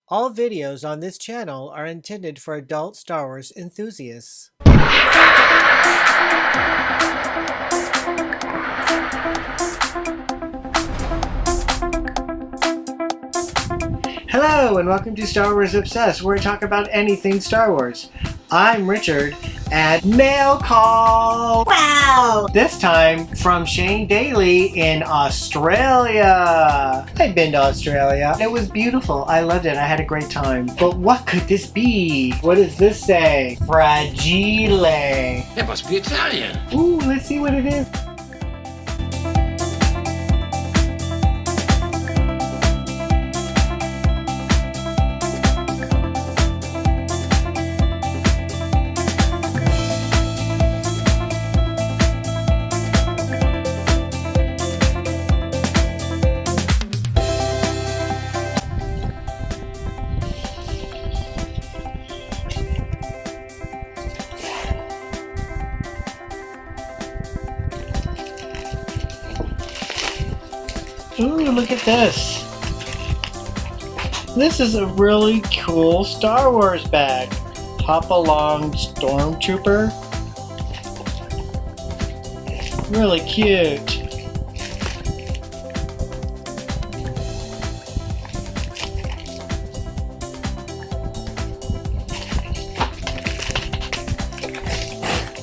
All videos on this channel are intended for adult Star Wars enthusiasts. Hello and welcome to Star Wars Obsessed, where we talk about anything Star Wars. I'm Richard at Mail Call! Wow! This time from Shane Daly in Australia. I've been to Australia. It was beautiful. I loved it. I had a great time. But what could this be? What does this say? Fragile. It must be Italian. Ooh, let's see what it is. Ooh, look at this. This is a really cool Star Wars bag. Hop along Stormtrooper. Really cute.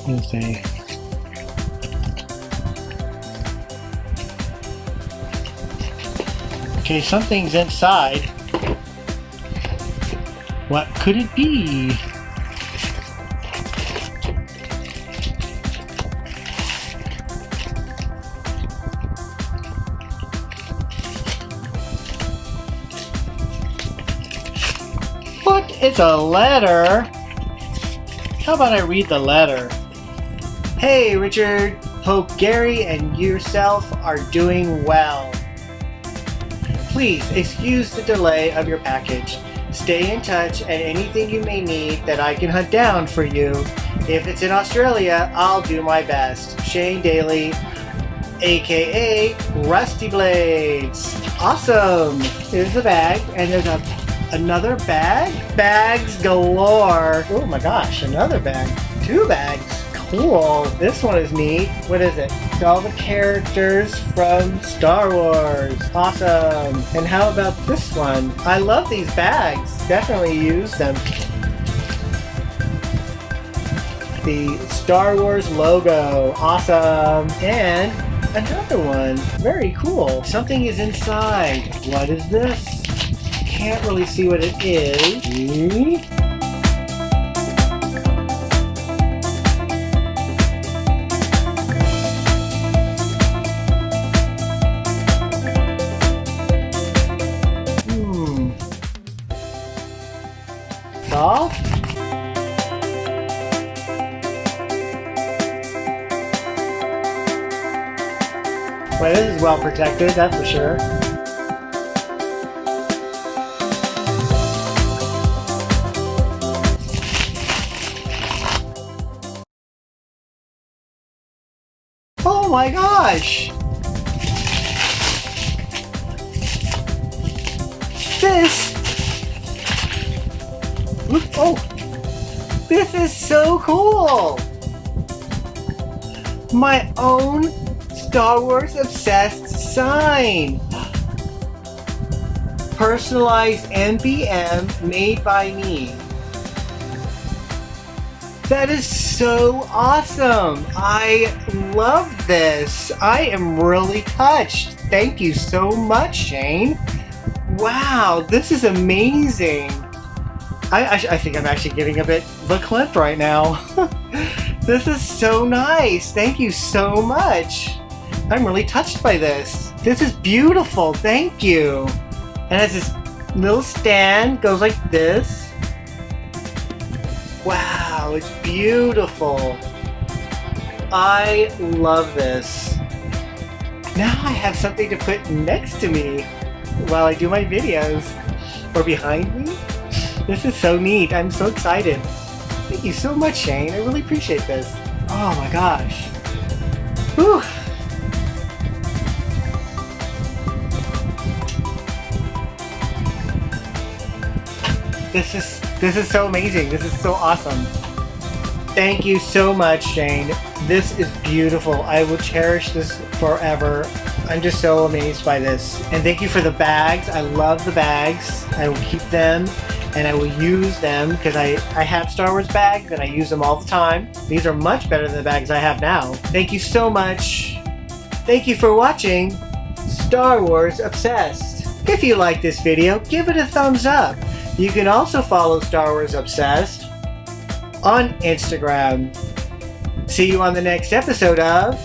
Let's see. Okay, something's inside. What could it be? What? It's a letter? How about I read the letter? Hey, Richard. Hope Gary and yourself are doing well. Please excuse the delay of your package. Stay in touch and anything you may need that I can hunt down for you. If it's in Australia, I'll do my best. Shane Daly, aka Rusty Blades. Awesome! Here's the bag, and there's another bag? Bags galore! Oh my gosh, another bag. 2 bags. Cool. This one is neat. What is it? It's all the characters from Star Wars. Awesome. And how about this one? I love these bags. Definitely use them. The Star Wars logo. Awesome. And another one. Very cool. Something is inside. What is this? Can't really see what it is. Off. Well, this is well protected, that's for sure. Oh my gosh! This! Oh! This is so cool! My own Star Wars Obsessed sign! Personalized MBM made by me. That is so awesome! I love this! I am really touched! Thank you so much, Shane! Wow, this is amazing! I think I'm actually getting a bit verklempt right now. This is so nice. Thank you so much. I'm really touched by this. This is beautiful. Thank you. And it has this little stand. Goes like this. Wow, it's beautiful. I love this. Now I have something to put next to me while I do my videos. Or behind me. This is so neat. I'm so excited. Thank you so much, Shane. I really appreciate this. Oh my gosh. Whew. This is so amazing. This is so awesome. Thank you so much, Shane. This is beautiful. I will cherish this forever. I'm just so amazed by this. And thank you for the bags. I love the bags. I will keep them and I will use them because I have Star Wars bags and I use them all the time. These are much better than the bags I have now. Thank you so much. Thank you for watching Star Wars Obsessed. If you like this video, give it a thumbs up. You can also follow Star Wars Obsessed on Instagram. See you on the next episode of